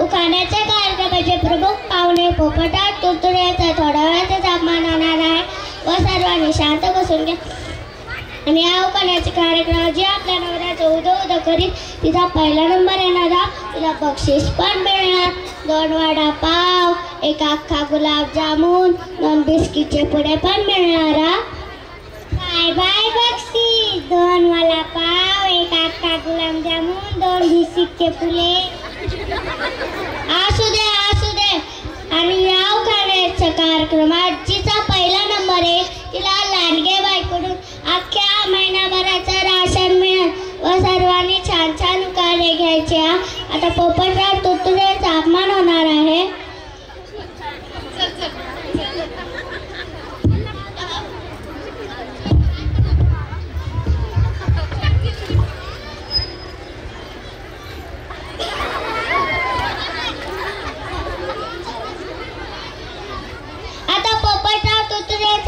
उखाण्याच्या कार्यक्रमाचे प्रमुख पाहुणे पोपटात तुरतुड्याचा थोड्या वेळाचा तापमान होणार आहे व सर्वांनी शांत बसून घ्या. आणि या उखाण्याच्या कार्यक्रमात जी आपल्या नवऱ्याचं उदो करीत तिचा पहिला नंबर येणारा तिला बक्षीस पण मिळणार. 2 वडापाव, 1 अख्खा गुलाबजामुन, 2 बिस्किटचे पुडे पण मिळणार. बाय बाय बक्षीस. 2 वडापाव, 1 अख्खा गुलाबजामुन, 2 बिस्किटचे पुडे. असू दे असू दे. आणि या उखाण्याच्या कार्यक्रमात जिचा पहिला नंबर आहे तिला लांडगे बाईकडून अख्ख्या महिनाभराचं राशन मिळेल व सर्वांनी छान छान उखाणे घ्यायचे. आता पोपटराव तुरतुड्याचं अपमान होणार आहे.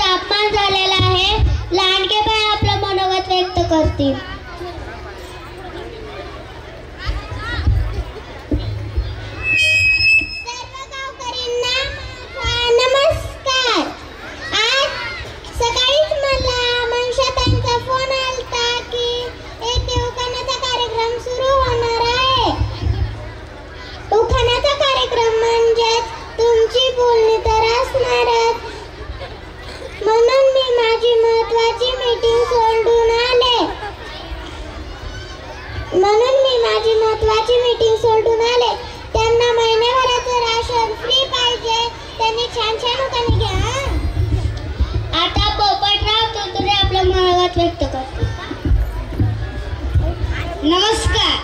अपमान झालेला आहे. लांडगे बाई आपलं मनोगत व्यक्त करतील. सर्व गावकऱ्यांना नमस्कार. आज सकाळीच मला मनशाताईंचा फोन आलता की येथे उखाण्याचा कार्यक्रम सुरू होणार आहे. उखाण्याचा कार्यक्रम म्हणजेच तुमची बोलणी तर असणारच, म्हणून मी माझी महत्त्वाची मीटिंग सोडून आले. त्यांना महिन्याभराचं राशन फ्री पाहिजे. त्यांनी छान छान उखाणे घ्या. आता पोपटराव तुरतुडे आपलं मनोगत व्यक्त करतो. नमस्कार.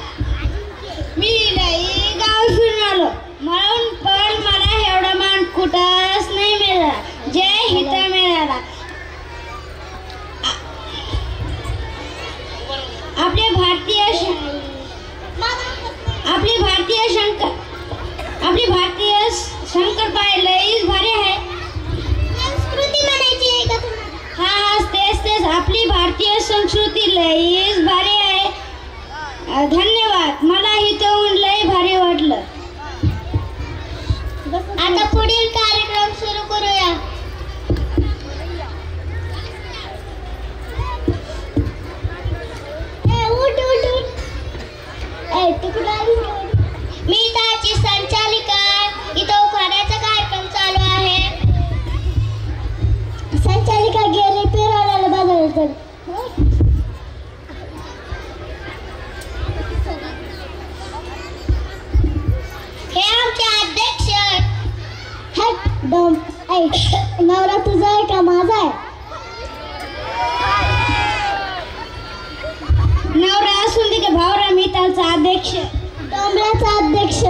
मी लई गाव फिरून आलो म्हणून पण मला एवढा मान कुठंच नाही मिळाला जे हिथं मिळाला. आपले भारतीय शंकरपाळी लईच भारी आहे. संस्कृती म्हणायची आहे का तुम्हाला? हा तेच आपली भारतीय संस्कृती लईच भारी आहे. धन्यवाद. मला इथं लई भारी वाटलं. आता पुढील कार्यक्रम सुरू करूया. मी त्याची संचालिका. इथं उखाण्याचा कार्यक्रम चालू आहे. संचालिका गेली फिरवल्याला बघायला. हे आमचे अध्यक्ष. नवरा तुझा आहे का माझा आहे? नवरा असून दे का भावरा, मी त्याचा अध्यक्ष. डोंबल्याचा अध्यक्ष.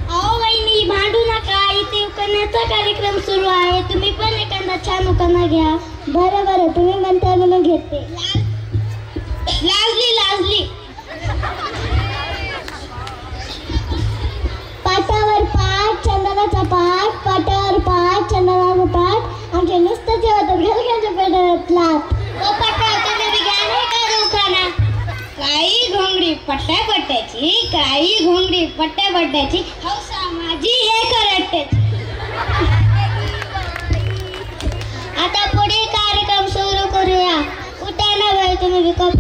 अहो वहिनी भांडू नका. इथे उखाण्याचा कार्यक्रम सुरू आहे. तुम्ही पण एखादा छान उखाणा घ्या. बरं तुम्ही म्हणता म्हणून घेते. लाजली. पाटावर पाठ चंदनाचा पाठ, पाटावर पाठ चंदनाचा पाठ. आमचे नुसतं जेवतात घरघरच्या पेटातला. तुम्ही घ्या नाही का उखाणा? काही घोंगडी पट्ट्यापट्ट्याची, काही घोंगडी पट्ट्यापट्ट्याची, हौसा माझी हे करट्ट्याची. आता पुढे कार्यक्रम सुरू करूया. उठायला वेळ तुम्ही विकत.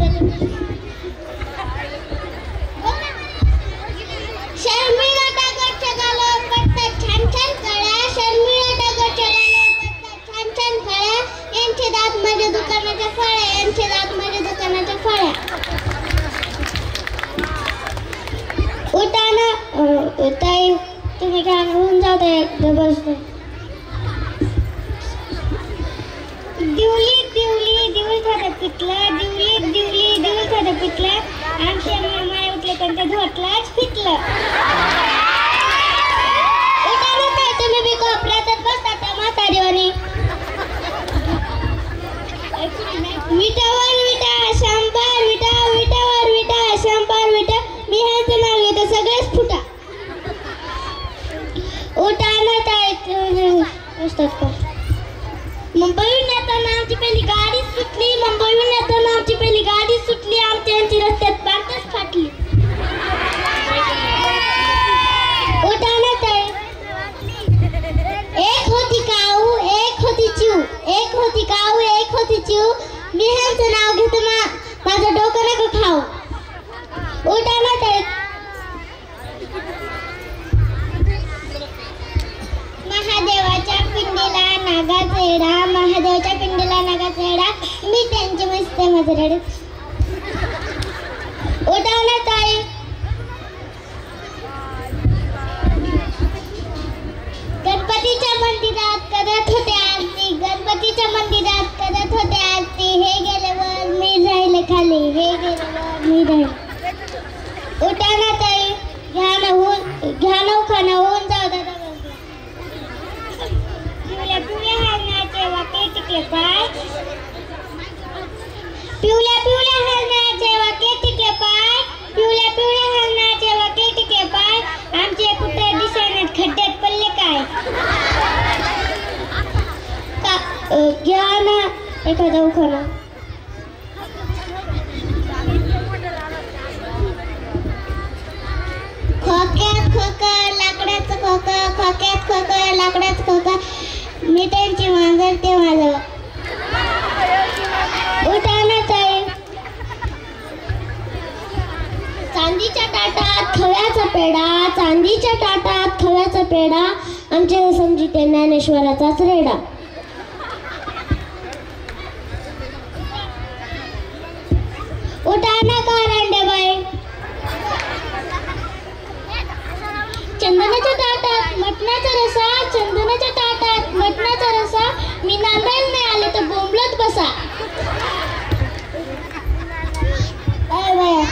शर्मिला दगडच्या गालावर पडतात छान छान कळ्या. शर्मिला दगडच्या गालावर पडतात छान छान फळ्या. यांचे दात माझ्या दुकानाच्या फळ्या. यांचे दात माझ्या दुकानाच्या फळ्या. उठाना ताई तुम्ही काय होऊन जाता जबरदस्त. दिवली थाटा पिटलं. दिवली थाटा पिटलं. आमच्या माय उठले त्यांच्या धोटलाच पिटलं. उठाना ताई तुम्ही बी कोपऱ्यातच बसता त्या म्हातारीवानी. विटावर विटा शंभर विटा. विटावर विटा शंभर विटा. मी ह्याचं नाव घेतो सगळेच फुटा. उठाना ताई असतात का? मुंबईहून येताना आमची पहिली गाडी सुटली. आमची रस्त्यात पांढरच नको खाऊ. उठा ना ते. महादेवाच्या पिंडीला नागाचा येडा, महादेवाच्या पिंडीला नागाचा येडा, मी त्यांची मस्ते मजरेड. उठा ना ताई. गणपतीच्या मंदिरात करत होते आरती, गणपतीच्या मंदिरात करत होते आरती. हे गेल्यावर मी राहिले खाली, हे गेल्यावर मी राहिले. उठा ना ताई. घ्या ना उखाणा होऊन जाऊ दादा. पिवल्या पिवल्या हरणाचे वाके टिकले पाय, पिवल्या पिवल्या हरणाचे वाके टिकले पाय, पिवल्या पिवल्या हरणाचे वाके टिकले पाय. आमचे कुत्रे दिसेनात खड्ड्यात पडले काय. घ्या ना एखादा उखाणा. खोक्यात खोकं लाकडाचं खोकं, खोक्यात खोकं लाकडाचं खोकं, मी त्यांची मांजर ते माझं. उठा ना ताई. चांदीच्या ताटात खव्याचा पेढा, चांदीच्या ताटात खव्याचा पेढा, आमचे समजिते ज्ञानेश्वराचाच रेडा. उठा ना कारंडेबाई. चंदनाच्या ताटात मटणाचा रसा, चंदनाच्या ताटात मटणाचा रसा, मी नांदायला नाही आले तर बोंबलत बसा.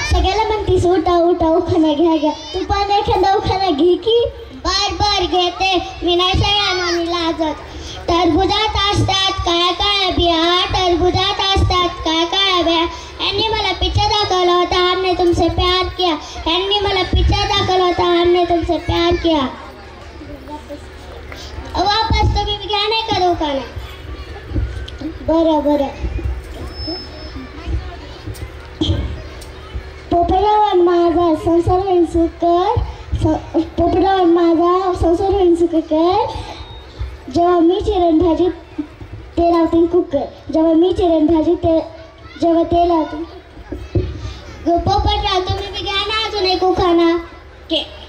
सगळ्याला म्हणतीस उठा उठा उखाणा घ्या घ्या, तू पण एखादा उखाणा घे की. बर बर घेते, मी नाही सगळ्यांना लाजत. टरबुजात असतात काळ्या काळ्या बिया, टरबुजात असतात काळ्या काळ्या बिया. यांनी मला पिक्चर दाखवला होता, हमने तुमसे प्यार किया. यांनी मला पिक्चर दाखवला होता, हमने तुमसे प्यार किया. वापस तुम्ही घ्या नाही का उखाणा. बरं बरं. पोपटावर माझा संसार होईल सुकर, पोपटावर माझा संसार होईल सुकर, जेव्हा मी चिरण भाजी ते लावतील कुकर, जेव्हा मी चिरण भाजी ते जेव्हा ते लावतील. पोपटराव तुम्ही बी घ्या ना अजून एक उखाणा.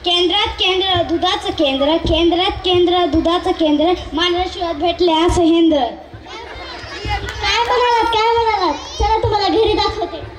केंद्रात केंद्र दुधाचं केंद्र, केंद्रात केंद्र दुधाचं केंद्र, मानवशिवात भेटले असं हेंद्र. काय म्हणालात काय म्हणालात. चला तुम्हाला घरी दाखवते.